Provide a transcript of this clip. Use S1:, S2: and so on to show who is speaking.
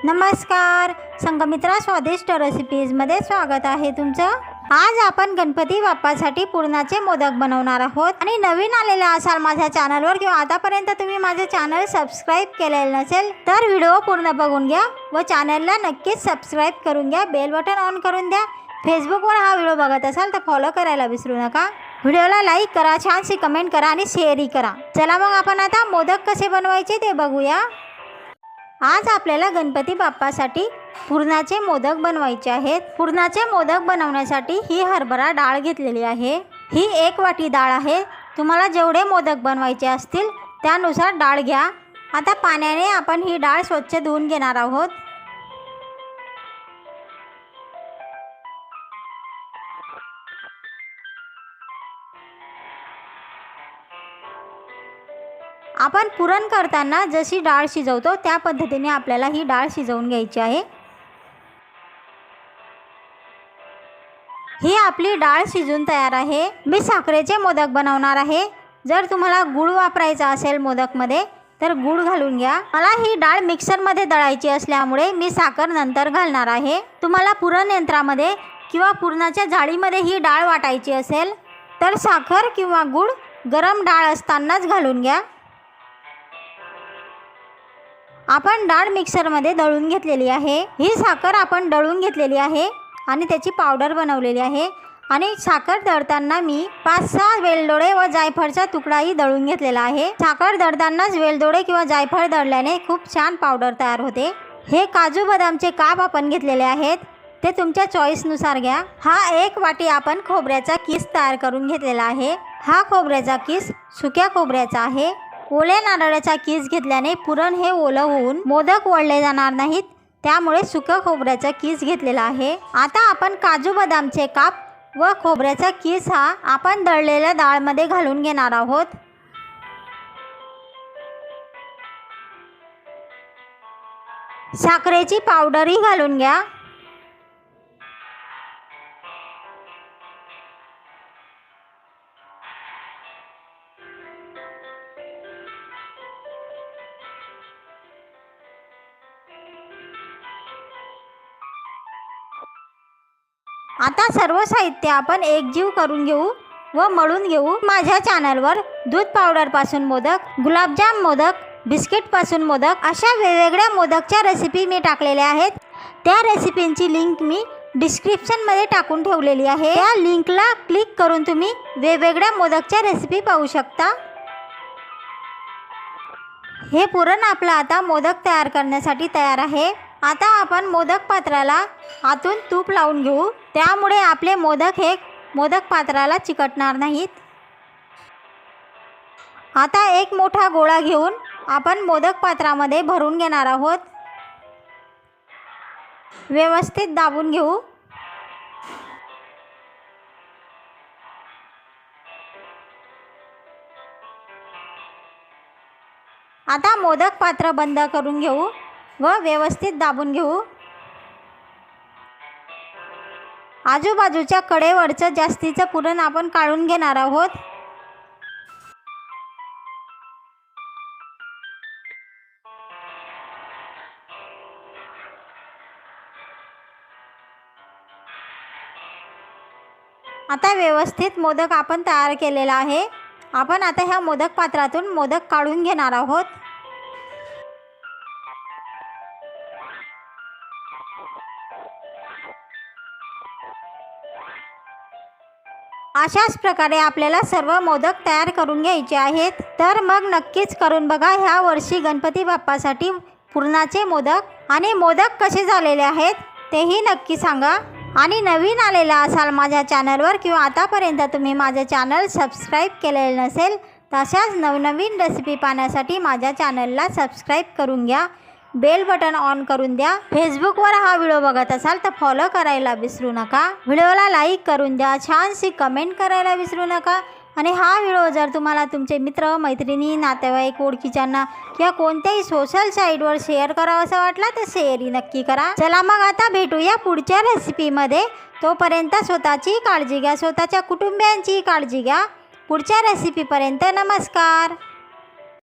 S1: नमस्कार, संघमित्रा स्वादिष्ट रेसिपीजमध्ये स्वागत आहे तुमचं। आज आपण गणपती बाप्पासाठी पुरणाचे मोदक बनवणार आहोत। आणि नवीन आलेला असाल माझ्या चॅनलवर किंवा आतापर्यंत तुम्ही माझे चॅनल सबस्क्राइब केलेले नसेल तर व्हिडिओ पूर्ण बघून घ्या व चॅनलला नक्कीच सबस्क्राइब करून घ्या, बेल बटन ऑन करून द्या। फेसबुकवर हा व्हिडिओ बघत असाल तर फॉलो करायला विसरू नका। व्हिडिओला लाईक करा, छानशी कमेंट करा आणि शेअरही करा। चला मग आपण आता मोदक कसे बनवायचे ते बघूया। आज आपल्याला गणपती बाप्पासाठी पुरणाचे मोदक बनवायचे आहेत। पुरणाचे मोदक बनवण्यासाठी ही हरभरा डाळ घेतलेली आहे। ही 1 वाटी डाळ आहे। तुम्हाला जेवढे मोदक बनवायचे असतील त्यानुसार डाळ घ्या। आता पाण्याने आपण ही डाळ स्वच्छ धुवून घेणार आहोत। आपण पुरण करताना जशी डाळ शिजवतो त्या पद्धतीने आपल्याला ही डाळ शिजवून घ्यायची आहे। ही आपली डाळ शिजून तयार आहे। मी साखरेचे मोदक बनवणार आहे। जर तुम्हाला गूळ वापरायचा असेल मोदकमध्ये तर गूळ घालून घ्या। मला ही डाळ मिक्सरमध्ये दळायची असल्यामुळे मी साखर नंतर घालणार आहे। तुम्हाला पुरण यंत्रामध्ये किंवा पुरणाच्या जाळीमध्ये ही डाळ वाटायची असेल तर साखर किंवा गूळ गरम डाळ असतानाच घालून घ्या। आपण डाळ मिक्सरमध्ये दळून घेतलेली आहे। ही साखर आपण दळून घेतलेली आहे आणि त्याची पावडर बनवलेली आहे। आणि साखर दळताना मी 5-6 वेलदोडे व जायफळचा तुकडाही दळून घेतलेला आहे। साखर दळतानाच वेलदोडे किंवा जायफळ दळल्याने खूप छान पावडर तयार होते। हे काजू बदामचे काप आपण घेतलेले आहेत, ते तुमच्या चॉईसनुसार घ्या। हा 1 वाटी आपण खोबऱ्याचा किस तयार करून घेतलेला आहे। हा खोबऱ्याचा किस सुक्या खोबऱ्याचा आहे। ओल्या नारळाचा किस घेतल्याने पुरण हे ओलं होऊन मोदक वळले जाणार नाहीत, त्यामुळे सुक्या खोबऱ्याचा किस घेतलेला आहे। आता आपण काजू बदामचे काप व खोबऱ्याचा किस हा आपण दळलेल्या डाळमध्ये घालून घेणार आहोत। साखरेची पावडरही घालून घ्या। आता सर्व साहित्य आपण एकजीव करून घेऊ व मळून घेऊ। माझ्या चॅनलवर दूध पावडरपासून मोदक, गुलाबजाम मोदक, बिस्किटपासून मोदक अशा वेगवेगळ्या मोदकच्या रेसिपी मी टाकलेल्या आहेत। त्या रेसिपींची लिंक मी डिस्क्रिप्शनमध्ये टाकून ठेवलेली आहे। त्या लिंकला क्लिक करून तुम्ही वेगवेगळ्या मोदकच्या रेसिपी पाहू शकता। हे पुरण आपलं आता मोदक तयार करण्यासाठी तयार आहे। आता आपण मोदक पात्राला आतून तूप लावून घेऊ, त्यामुळे आपले मोदक हे मोदक पात्राला चिकटणार नाहीत। आता एक मोठा गोळा घेऊन आपण मोदक पात्रामध्ये भरून घेणार आहोत। व्यवस्थित दाबून घेऊ। आता मोदक पात्र बंद करून घेऊ व व्यवस्थित दाबून घेऊ। आजूबाजूच्या कडेवरचं जास्तीचं पुरण आपण काढून घेणार आहोत। आता व्यवस्थित मोदक आपण तयार केलेला आहे। आपण आता ह्या मोदक पात्रातून मोदक काढून घेणार आहोत। अशाच प्रकारे आपल्याला सर्व मोदक तयार करून घ्यायचे आहेत। तर मग नक्कीच करून बघा ह्या वर्षी गणपती बाप्पासाठी पुरणाचे मोदक। आणि मोदक कसे झालेले आहेत तेही नक्की सांगा। आणि नवीन आलेला असाल माझ्या चॅनलवर किंवा आतापर्यंत तुम्ही माझे चॅनल सबस्क्राइब केलेले नसेल तर अशाच नवनवीन रेसिपी पाहण्यासाठी माझ्या चॅनलला सबस्क्राइब करून घ्या, बेल बटन ऑन करून द्या। फेसबुकवर हा व्हिडिओ बघत असाल तर फॉलो करायला विसरू नका। व्हिडिओला लाईक करून द्या, छानशी कमेंट करायला विसरू नका। आणि हा व्हिडिओ जर तुम्हाला तुमचे मित्र, मैत्रिणी, नातेवाईक, ओळखीच्यांना किंवा कोणत्याही सोशल साईटवर शेअर करावं असं वाटलं तर शेअरही नक्की करा। चला मग आता भेटूया पुढच्या रेसिपीमध्ये। तोपर्यंत स्वतःची काळजी घ्या, स्वतःच्या कुटुंबियांची काळजी घ्या। पुढच्या रेसिपीपर्यंत नमस्कार।